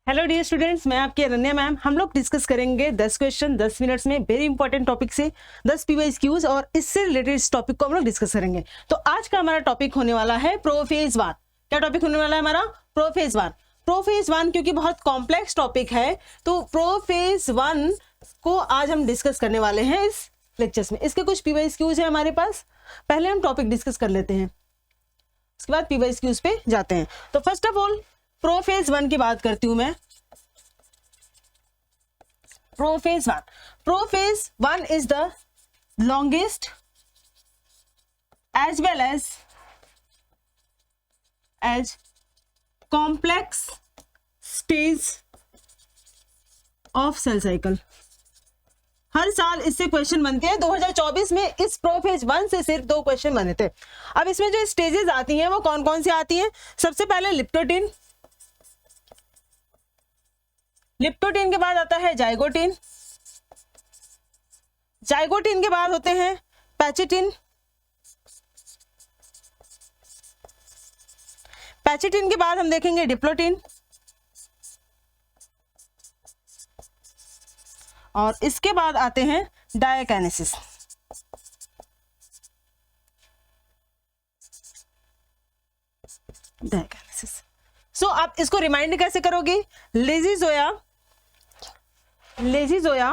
Hello dear students, मैं आपकी Ananya ma'am. हम लोग डिस्कस करेंगे 10 क्वेश्चन 10 मिनट्स में, वेरी इंपॉर्टेंट टॉपिक से 10 पीवाईक्यूज और इससे रिलेटेड इस टॉपिक को हम लोग डिस्कस करेंगे। तो आज का हमारा टॉपिक होने वाला है प्रोफेज 1। क्या टॉपिक होने वाला है हमारा? प्रोफेज 1। प्रोफेज 1 क्योंकि बहुत कॉम्प्लेक्स टॉपिक है, तो प्रोफेज 1 को आज हम डिस्कस करने वाले हैं इस लेक्चर्स में। इसके कुछ पीवाईक्यूज है हमारे पास। पहले हम टॉपिक डिस्कस कर लेते हैं, उसके बाद पीवाईक्यूज पे जाते हैं। तो फर्स्ट ऑफ ऑल प्रोफेज 1 की बात करती हूं मैं। Prophase 1, prophase 1 is the longest as well as complex stage of cell cycle। हर साल इससे क्वेश्चन बनते हैं। 2024 में इस प्रोफेज 1 से सिर्फ 2 क्वेश्चन बने थे। अब इसमें जो स्टेजेस आती हैं वो कौन कौन सी आती हैं? सबसे पहले लिप्टोटिन, लिप्टोटिन के बाद आता है जाइगोटिन, जाइगोटिन के बाद होते हैं पैचिटिन, पैचिटिन के बाद हम देखेंगे डिप्लोटिन, और इसके बाद आते हैं डायकाइनेसिस। डायकाइनेसिस। सो आप इसको रिमाइंड कैसे करोगे? लेजीजोया, लेजीजोया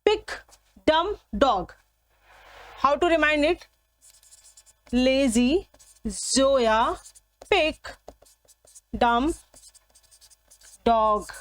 pick dumb dog. How to remind it? लेजीजोया पिक डम डॉग।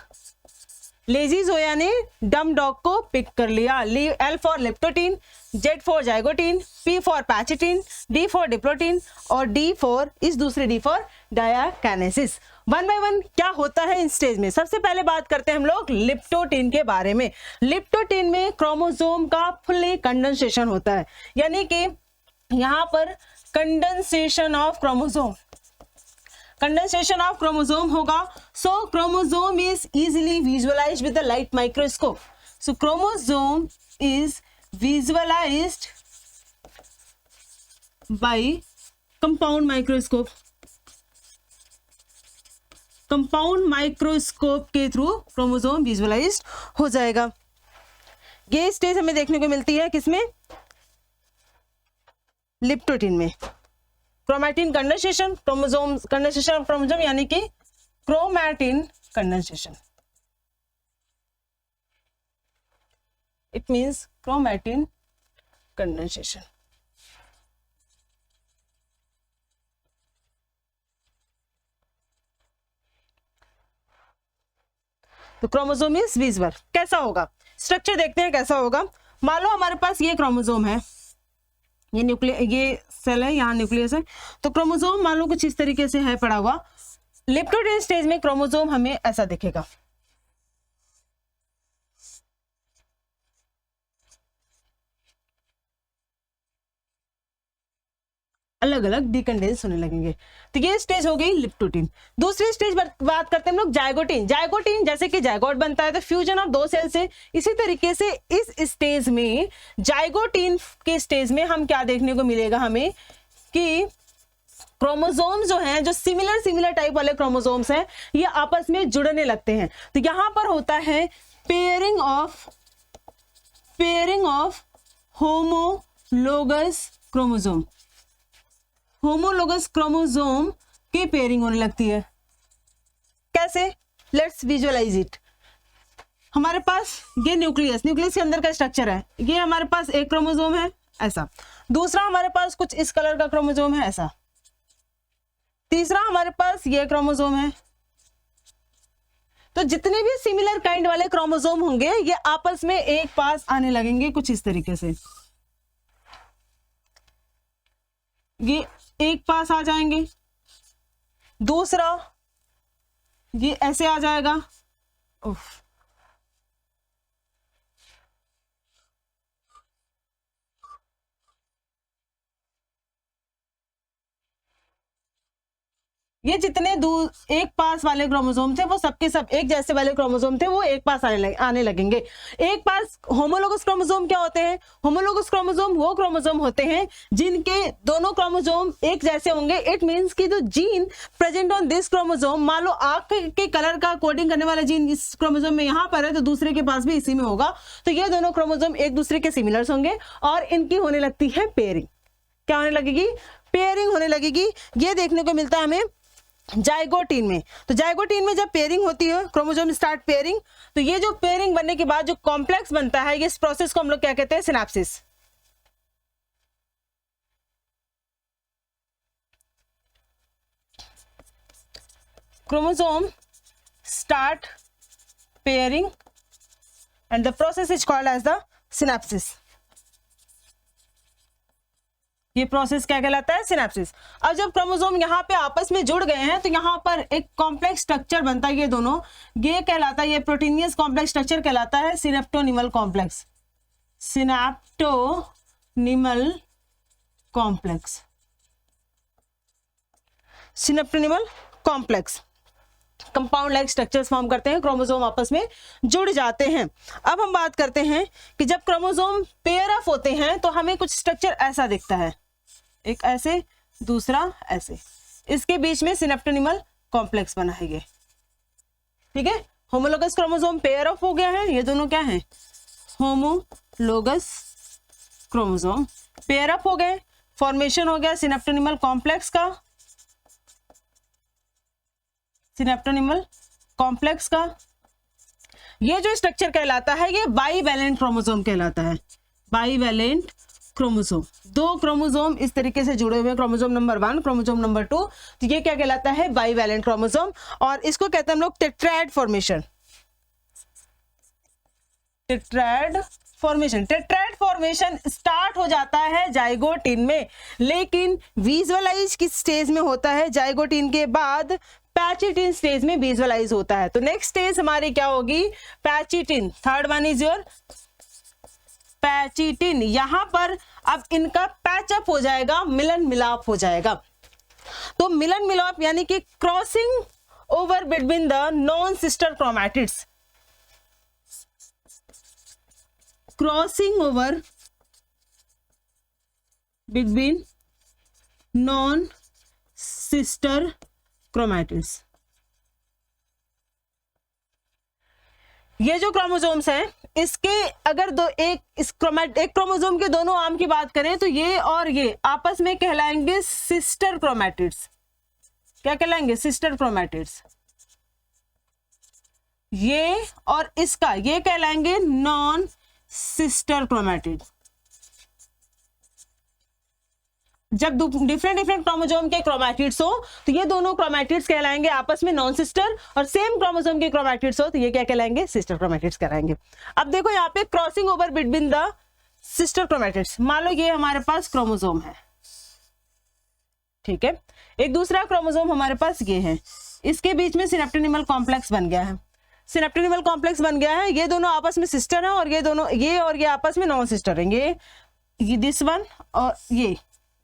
लेजीजोया ने डम डॉग को पिक कर लिया। L for leptotene, Z for zygotene, P for pachytene, D for diplotene और डी फॉर इस दूसरे D for diakinesis. One by one क्या होता है इन स्टेज में? सबसे पहले बात करते हैं हम लोग लिप्टोटिन के बारे में। लिप्टोटिन में क्रोमोसोम का फुल्ली कंडेंसेशन होता है, यानी कि यहां पर condensation of chromosome, condensation of chromosome होगा। So chromosome is easily visualised with the light microscope. So chromosome is visualised by compound microscope. Compound microscope के थ्रू क्रोमोसोम विजुअलाइज्ड हो जाएगा। ये स्टेज हमें देखने को मिलती है किसमें? लिप्टोटिन में। Chromatin condensation, chromosome condensation of chromosome यानी कि chromatin condensation, it means chromatin condensation. तो क्रोमोसोम इज विजुअल। कैसा होगा? स्ट्रक्चर देखते हैं कैसा होगा। मान लो हमारे पास ये क्रोमोसोम है, ये न्यूक्लियस, ये सेल है, यहाँ न्यूक्लियस है। तो क्रोमोसोम मान लो कुछ इस तरीके से है पड़ा हुआ। लिप्टोटिन स्टेज में क्रोमोसोम हमें ऐसा दिखेगा, अलग अलग डिकंडेंस होने लगेंगे। तो ये स्टेज हो गई लिप्टोटिन। दूसरी स्टेज बात करते हैं हम लोग जाइगोटिन। जाइगोटिन जैसे कि जाइगोट बनता है तो फ्यूजन ऑफ 2 सेल से, इसी तरीके से इस स्टेज में जाइगोटिन के स्टेज में हम क्या देखने को मिलेगा हमें कि क्रोमोसोम जो हैं, जो सिमिलर टाइप वाले क्रोमोसोम्स हैं, ये आपस में जुड़ने लगते हैं। तो यहां पर होता है pairing of homologous chromosome. Homologous chromosome की पेयरिंग होने लगती है। कैसे? Let's visualize it. हमारे पास ये न्यूक्लियस, न्यूक्लियस के अंदर का स्ट्रक्चर है। ये हमारे पास एक क्रोमोसोम है ऐसा, दूसरा हमारे पास कुछ इस कलर का क्रोमोसोम है ऐसा, तीसरा हमारे पास ये क्रोमोसोम है। तो जितने भी सिमिलर काइंड वाले क्रोमोसोम होंगे ये आपस में एक पास आने लगेंगे कुछ इस तरीके से। ये एक पास आ जाएंगे, दूसरा ये ऐसे आ जाएगा। उफ, ये जितने एक पास वाले क्रोमोसोम थे वो सबके सब एक जैसे वाले क्रोमोसोम थे, वो एक पास आने लगेंगे। एक पास होमोलोगस क्रोमोसोम क्या होते हैं? होमोलोगस क्रोमोसोम वो क्रोमोसोम होते हैं जिनके दोनों क्रोमोसोम एक जैसे होंगे। इट मींस कि जो gene present on this chromosome, मान लो आंख के कलर का कोडिंग करने वाला जीन इस क्रोमोसोम में यहाँ पर है तो दूसरे के पास भी इसी में होगा, तो ये दोनों क्रोमोसोम एक दूसरे के सिमिलर्स होंगे और इनकी होने लगती है पेयरिंग। क्या होने लगेगी? पेयरिंग होने लगेगी। ये देखने को मिलता है हमें जाइगोटीन में। तो जाइगोटीन में जब पेयरिंग होती है, क्रोमोसोम स्टार्ट पेयरिंग, तो ये जो पेयरिंग बनने के बाद जो कॉम्प्लेक्स बनता है, इस प्रोसेस को हम लोग क्या कहते हैं? Synapsis. Chromosome start pairing and the process is called as the synapsis. ये प्रोसेस क्या कहलाता है? सिनेप्सिस। अब जब क्रोमोसोम यहाँ पे आपस में जुड़ गए हैं तो यहाँ पर एक कॉम्प्लेक्स स्ट्रक्चर बनता है, ये दोनों, ये कहलाता है, ये प्रोटीनियस कॉम्प्लेक्स स्ट्रक्चर कहलाता है synaptonemal complex. Synaptonemal complex, synaptonemal complex compound like structures form करते हैं, क्रोमोसोम आपस में जुड़ जाते हैं। अब हम बात करते हैं कि जब क्रोमोसोम पेयर अप होते हैं तो हमें कुछ स्ट्रक्चर ऐसा दिखता है, एक ऐसे, दूसरा ऐसे, इसके बीच में सिनेप्टोनिमल कॉम्प्लेक्स बना है ये, ठीक है। होमोलोगस क्रोमोसोम पेयर अप हो गया है, ये दोनों क्या है? होमोलोगस क्रोमोसोम पेयर अप हो गए, फॉर्मेशन हो गया सिनेप्टोनिमल कॉम्प्लेक्स का, सिनेप्टोनिमल कॉम्प्लेक्स का। ये जो स्ट्रक्चर कहलाता है ये बाईवैलेंट क्रोमोसोम कहलाता है। बाईवैलेंट क्रोमोसोम, दो क्रोमोसोम इस तरीके से जुड़े हुए, क्रोमोसोम नंबर 1, क्रोमोसोम नंबर 2, तो ये क्या कहलाता है? Bivalent chromosome. और इसको कहते हैं हम लोग टेट्राएड फॉर्मेशन। टेट्राएड फॉर्मेशन, टेट्राएड फॉर्मेशन स्टार्ट हो जाता है जाइगोटीन में, लेकिन विजुअलाइज किस स्टेज में होता है? जाइगोटीन के बाद पैचिटिन स्टेज में विजुअलाइज होता है। तो नेक्स्ट स्टेज हमारी क्या होगी? Pachytene. Third one is your pachytene. यहां पर अब इनका पैचअप हो जाएगा, मिलन मिलाप हो जाएगा। तो मिलन मिलाप यानी कि crossing over between the non sister chromatids, crossing over between non sister chromatids. ये जो क्रोमोसोम्स हैं, इसके अगर एक क्रोमोसोम के दोनों आर्म की बात करें तो ये और ये आपस में कहलाएंगे सिस्टर क्रोमैटिड्स। क्या कहलाएंगे? Sister chromatids. ये और इसका ये कहलाएंगे नॉन सिस्टर क्रोमैटिड। जब डिफरेंट क्रोमोसोम के क्रोमैटिड्स हो तो ये दोनों क्रोमैटिड्स कहलाएंगे आपस में नॉन सिस्टर, और सेम क्रोमोसोम के क्रोमैटिड्स हो तो ये क्या कहलाएंगे? सिस्टर क्रोमैटिड्स कहलाएंगे। अब देखो यहाँ पे crossing over between the sister chromatids. मान लो ये हमारे पास क्रोमोसोम है, ठीक है, एक दूसरा क्रोमोसोम हमारे पास ये है, इसके बीच में सिनेप्टोनिमल कॉम्प्लेक्स बन गया है। सिनेप्टोनिमल कॉम्प्लेक्स बन गया है, ये दोनों आपस में सिस्टर है और ये दोनों, ये और ये आपस में नॉन सिस्टर है। ये दिस वन और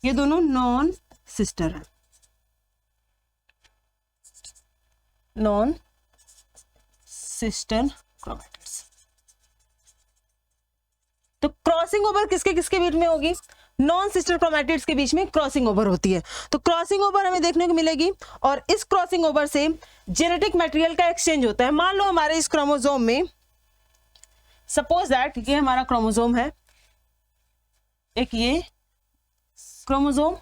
ये दोनों नॉन सिस्टर है, नॉन सिस्टर क्रोमैटिड्स। तो क्रॉसिंग ओवर किसके किसके बीच में होगी? नॉन सिस्टर क्रोमैटिड्स के बीच में क्रॉसिंग ओवर होती है। तो क्रॉसिंग ओवर हमें देखने को मिलेगी और इस क्रॉसिंग ओवर से जेनेटिक मटेरियल का एक्सचेंज होता है। मान लो हमारे इस क्रोमोसोम में, सपोज दैट ये हमारा क्रोमोसोम है, एक ये क्रोमोसोम,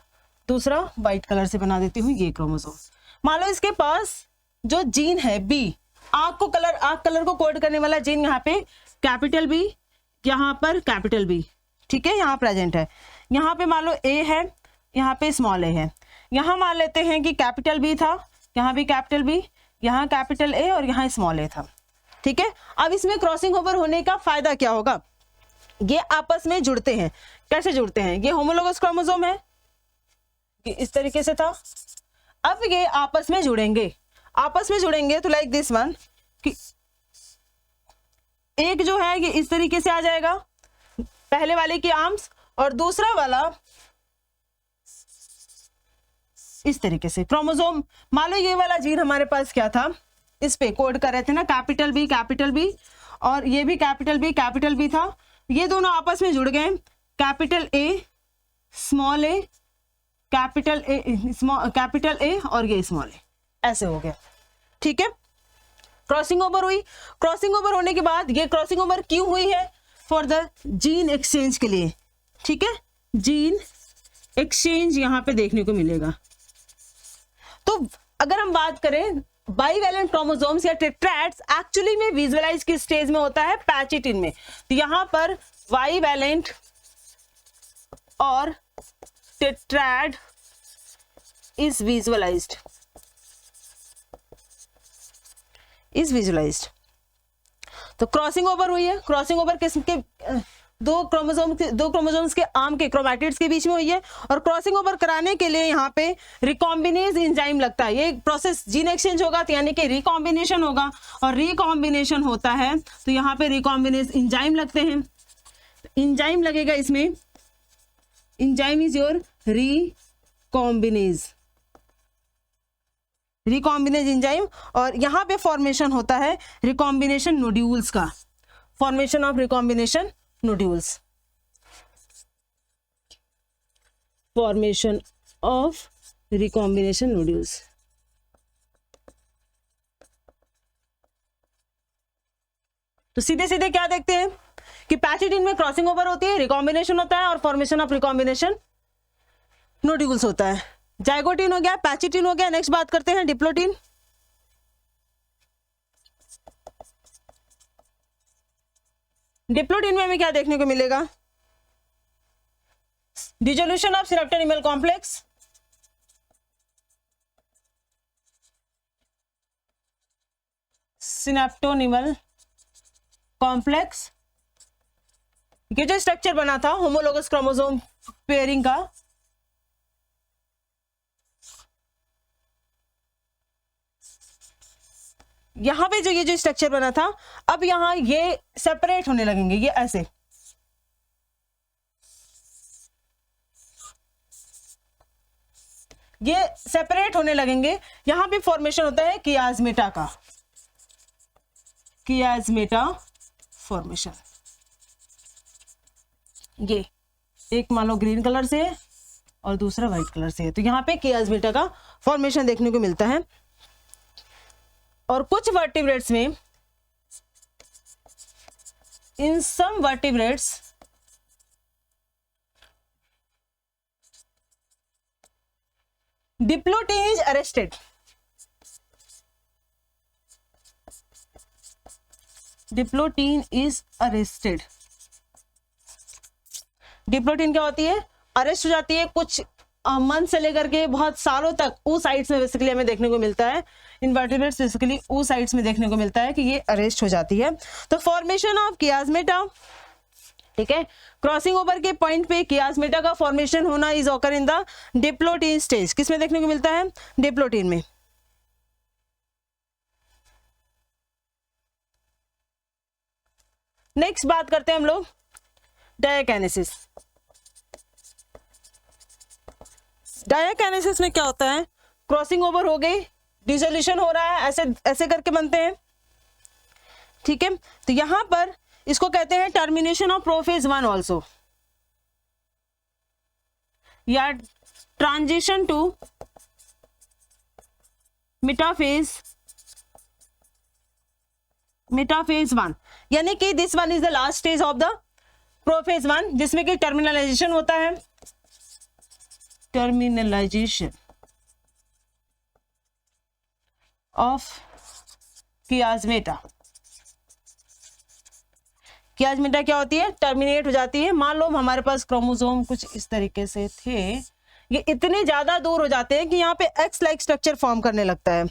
दूसरा व्हाइट कलर से बना देती हूँ ये क्रोमोसोम। मान लो इसके पास जो जीन है बी, आंख कलर को कोड करने वाला जीन यहाँ पे कैपिटल बी, यहाँ पर कैपिटल बी, ठीक है, यहाँ प्रेजेंट है। यहाँ पे मान लो ए है, यहाँ पे स्मॉल ए है। यहाँ मान लेते हैं कि कैपिटल बी था, यहाँ भी कैपिटल बी, यहाँ कैपिटल ए और यहाँ स्मॉल ए था, ठीक है। अब इसमें क्रॉसिंग ओवर होने का फायदा क्या होगा? ये आपस में जुड़ते हैं। कैसे जुड़ते हैं? ये होमोलोगस क्रोमोसोम है, ये इस तरीके से था, अब ये आपस में जुड़ेंगे। आपस में जुड़ेंगे तो लाइक दिस वन, कि एक जो है ये इस तरीके से आ जाएगा पहले वाले की आर्म्स, और दूसरा वाला इस तरीके से क्रोमोसोम, मान लो ये वाला जीन हमारे पास क्या था, इस पे कोड कर रहे थे ना, कैपिटल बी और ये भी कैपिटल बी था, ये दोनों आपस में जुड़ गए, capital A small A, capital A और ये स्मॉल ए, ऐसे हो गया। ठीक है, क्रॉसिंग ओवर हुई। क्रॉसिंग ओवर होने के बाद ये क्रॉसिंग ओवर क्यों हुई है? फॉर द जीन एक्सचेंज के लिए। ठीक है, जीन एक्सचेंज यहां पे देखने को मिलेगा। तो अगर हम बात करें बाईवैलेंट क्रोमोसोम्स या टेट्रैड्स एक्चुअली में विजुअलाइज किस स्टेज में होता है? पैचिटिन में। तो यहां पर बाईवैलेंट और टेट्रैड इज विजुअलाइज्ड, तो क्रॉसिंग ओवर हुई है। क्रॉसिंग ओवर किसके? दो क्रोमोसोम्स के आर्म के क्रोमैटिड्स के बीच में हुई है, और क्रॉसिंग ओवर कराने के लिए यहाँ पे रिकॉम्बिनेज एंजाइम लगता है। ये प्रोसेस जीन एक्सचेंज होगा तो यानी कि रिकॉम्बिनेशन होगा, और रिकॉम्बिनेशन होता है तो यहाँ पे रिकॉम्बिनेज एंजाइम लगते हैं। एंजाइम लगेगा इसमें, enzyme is your recombinase enzyme, और यहाँ पे फॉर्मेशन होता है रिकॉम्बिनेशन नोड्यूल्स का, formation of recombination nodules, formation of recombination nodules. तो सीधे सीधे क्या देखते हैं कि पैचिटिन में क्रॉसिंग ओवर होती है, रिकॉम्बिनेशन होता है और फॉर्मेशन ऑफ रिकॉम्बिनेशन नोड्यूल्स होता है। जाइगोटिन हो गया, पैचिटिन हो गया। नेक्स्ट बात करते हैं डिप्लोटिन। डिप्लोटिन में हमें क्या देखने को मिलेगा? Dissolution of synaptonemal complex, synaptonemal complex, ये जो स्ट्रक्चर बना था होमोलोगस क्रोमोसोम पेयरिंग का, यहां पे जो ये जो स्ट्रक्चर बना था, अब यहां ये सेपरेट होने लगेंगे, ये ऐसे, ये सेपरेट होने लगेंगे। यहां पे फॉर्मेशन होता है कियाज्मेटा का, कियाज्मेटा फॉर्मेशन। ये एक मान लो ग्रीन कलर से है और दूसरा व्हाइट कलर से है, तो यहां पे कियाज्मेटा का फॉर्मेशन देखने को मिलता है। और कुछ वर्टिब्रेट्स में, in some vertebrates, diplotene is arrested, diplotene is arrested. Diplotene क्या होती है? अरेस्ट हो जाती है कुछ मंथ से लेकर के बहुत सालों तक oocytes में बेसिकली हमें देखने को मिलता है, इनवर्टिब्रेट्स बेसिकली oocytes में देखने को मिलता है कि ये अरेस्ट हो जाती है। तो फॉर्मेशन ऑफ कियाज्मेटा, ठीक है, क्रॉसिंग ओवर के पॉइंट पे कियाज्मेटा का फॉर्मेशन होना is occur in the diplotene stage. किसमें देखने को मिलता है? डिप्लोटिन में। नेक्स्ट बात करते हैं हम लोग डायाकाइनेसिस। डायाकाइनेसिस में क्या होता है? क्रॉसिंग ओवर हो गई, डिसोल्यूशन हो रहा है, ऐसे ऐसे करके बनते हैं। ठीक है, तो यहां पर इसको कहते हैं टर्मिनेशन ऑफ प्रोफेज 1 ऑल्सो, या ट्रांजिशन टू मेटाफेज 1, यानी कि this one is the last stage of the prophase 1, जिसमें कि टर्मिनलाइजेशन होता है, टर्मिनलाइजेशन ऑफ कियाज्मेटा। कियाज्मेटा क्या होती है? टर्मिनेट हो जाती है। मान लो हमारे पास क्रोमोसोम कुछ इस तरीके से थे, ये इतने ज्यादा दूर हो जाते हैं कि यहाँ पे एक्स लाइक स्ट्रक्चर फॉर्म करने लगता है।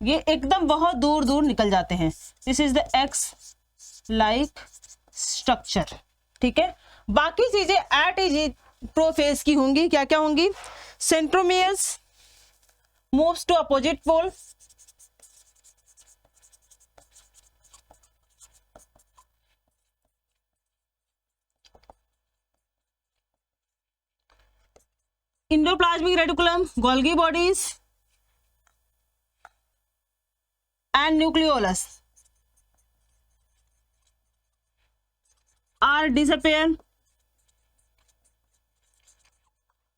ये एकदम बहुत दूर दूर निकल जाते हैं। This is the x like structure. ठीक है, बाकी चीजें एट एज प्रोफेज की होंगी। क्या क्या होंगी? Centromeres moves to opposite pole, endoplasmic reticulum, Golgi bodies and nucleolus are disappear.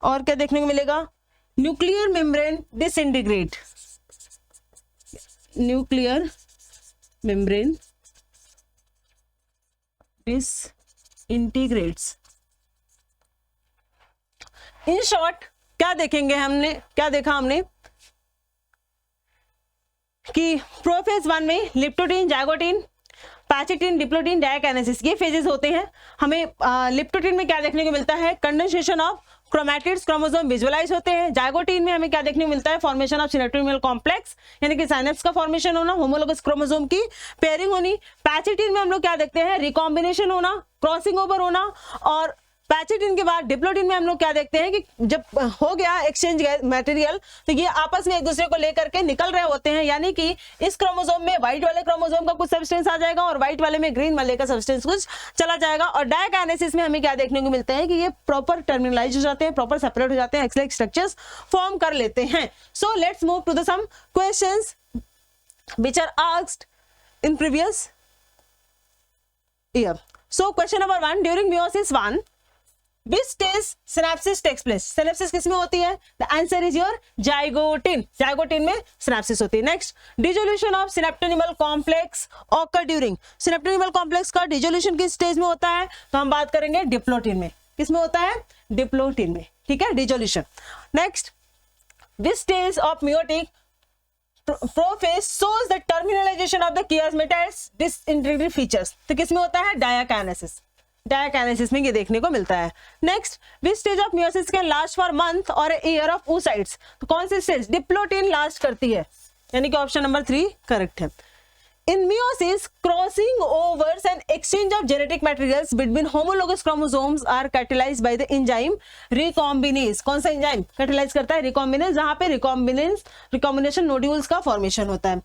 और क्या देखने को मिलेगा? Nuclear membrane disintegrate, nuclear membrane डिसइंटीग्रेट्स. In short क्या देखेंगे हमने, क्या देखा हमने कि प्रोफेज 1 में लिप्टोटीन, जाइगोटीन, पैचिटिन, डिप्लोटीन, डायकाइनेसिस ये फेजेस होते हैं. हमें लिप्टोटीन में क्या देखने को मिलता है? Condensation of chromatids, chromosome visualize होते हैं. जाइगोटीन में हमें क्या देखने को मिलता है? फॉर्मेशन ऑफ सिनेप्टोनिमल कॉम्प्लेक्स यानी कि साइनेप्स का फॉर्मेशन होना, होमोलोगस क्रोमोसोम की पेयरिंग होनी. पैचिटिन में हम लोग क्या देखते हैं? रिकॉम्बिनेशन होना, क्रॉसिंग ओवर होना. और पैचिटिन के बाद डिप्लोटीन में हम लोग क्या देखते हैं कि जब हो गया एक्सचेंज मटेरियल तो ये आपस में एक दूसरे को लेकर के निकल रहे होते हैं. यानी कि इस क्रोमोसोम में व्हाइट वाले क्रोमोसोम का कुछ सब्सटेंस आ जाएगा और व्हाइट वाले में ग्रीन वाले का सब्सटेंस कुछ चला जाएगा. और डायकाइनेसिस में हमें क्या देखने को मिलता है कि ये प्रॉपर टर्मिनलाइज हो जाते हैं, प्रॉपर सेपरेट हो जाते हैं, एक्स लाइक स्ट्रक्चर्स फॉर्म कर लेते हैं. So let's move to the some questions which are asked in previous year. So question number 1, during meiosis 1 which stage synapsis takes place? synapsis किसमें होती है? The answer is your zygote. zygote में synapsis होती है. Next, dissolution of synaptonymal complex occur during. synaptonymal complex का dissolution किस stage में होता है? तो हम बात करेंगे डिप्लोटीन में. किसमें होता है? डिप्लोटीन में. ठीक है, dissolution. Next, which stage of meiotic prophase shows the terminalization of the chiasmatous disintegrated features? तो किसमें होता है? डायकाइनेसिस. डायकाइनेसिस में ये देखने को मिलता है. Next, which stage of meiosis can last for month और ईयर ऑफ oocytes? तो कौन सी स्टेज? डिप्लोटीन लास्ट करती है, यानी कि ऑप्शन नंबर 3 करेक्ट है. In meiosis crossing overs and exchange of genetic materials between homologous chromosomes are catalyzed by the enzyme recombinase. कौन सा एंजाइम कैटालाइज करता है? रिकॉम्बिनेज, जहां पे रिकॉम्बिनेशन नोड्यूल्स का फॉर्मेशन होता है.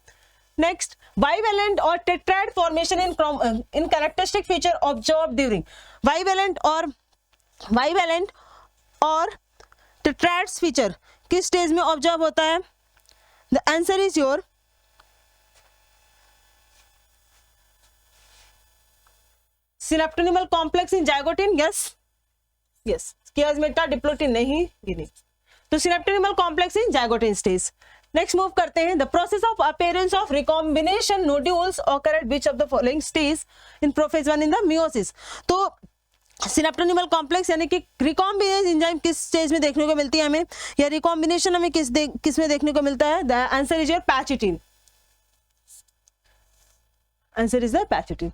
नेक्स्ट, bivalent और tetrad formation in characteristic feature observed during. bivalent और tetrads feature किस स्टेज में ऑब्जर्व होता है? The answer is your synaptonymal complex in zygote. yes. chiasmata, diplotene नहीं, ये नहीं. तो synaptonymal complex in zygote stage. Next move करते हैं. The process of appearance of recombination nodules occur eight which of the following stage in prophase 1 in the meiosis. तो synaptonemal complex यानी कि recombinase enzyme किस स्टेज में देखने को मिलती है हमें, या रिकॉम्बिनेशन हमें किस में देखने को मिलता है? The answer is your pachytene. Answer is the pachytene.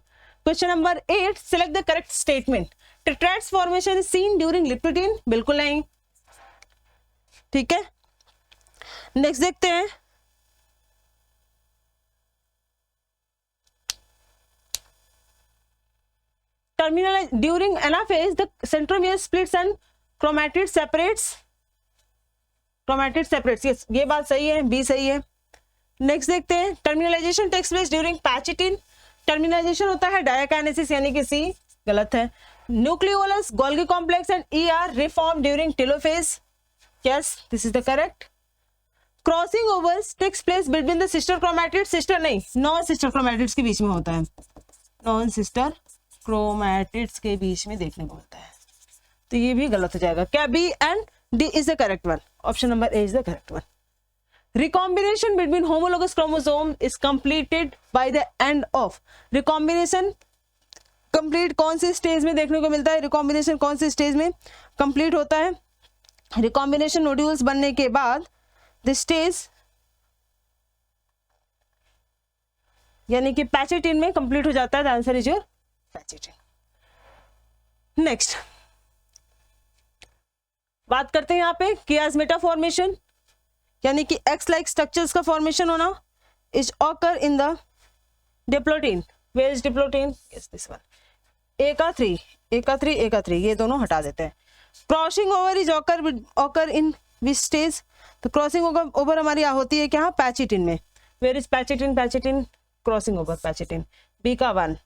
Question number 8, select the correct statement. Tetrads formation is seen during leptotene. बिल्कुल नहीं. ठीक है, नेक्स्ट देखते हैं. Terminal during anaphase the centromere splits and chromatid separates. Yes, ये बात सही है, बी सही है. नेक्स्ट देखते हैं. Terminalisation takes place during pachytene. Terminalisation होता है डायकाइनेसिस यानी कि सी, गलत है. Nucleolus, Golgi complex and ER reform during telophase. Yes, this is the correct. Crossing overs takes place between the sister chromatid. Sister नहीं, non sister chromatids के बीच में होता है. नॉन सिस्टर क्रोमैटिड्स के बीच में देखने को मिलता है, तो ये भी गलत हो जाएगा. क्या? B and D is the correct one. Option number A is the correct one. Recombination between homologous chromosome is completed by the end of. Recombination complete कौन से स्टेज में देखने को मिलता है? रिकॉम्बिनेशन कौन से स्टेज में कंप्लीट होता है? रिकॉम्बिनेशन नोड्यूल्स बनने के बाद द स्टेज यानी कि पैचिटिन में कंप्लीट हो जाता है. The answer is your pachytene. Next बात करते हैं यहां पे कियास्मेटा फॉर्मेशन यानी कि एक्स लाइक स्ट्रक्चर्स का फॉर्मेशन होना is occur in the diplotene. Where is diplotene? Yes, this one. A का 3 ये दोनों हटा देते हैं. Crossing over is occur in which stage? तो क्रॉसिंग ओवर हमारी होती है क्या? पैचिटिन में. Where is pachytene? Pachytene crossing over pachytene. B का 1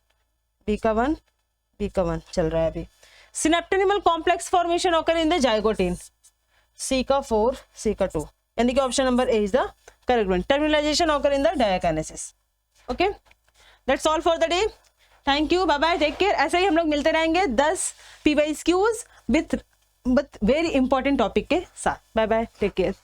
चल रहा है अभी. Synaptonemal complex formation occur in the zygotene. C का 4, C का 2, यानी कि option number A is the correct one. Terminalization occur in the diakinesis. Okay, that's all for the day. Thank you, bye bye, take care. ऐसे ही हम लोग मिलते रहेंगे 10 PYQs with very important topic के साथ. Bye bye, take care.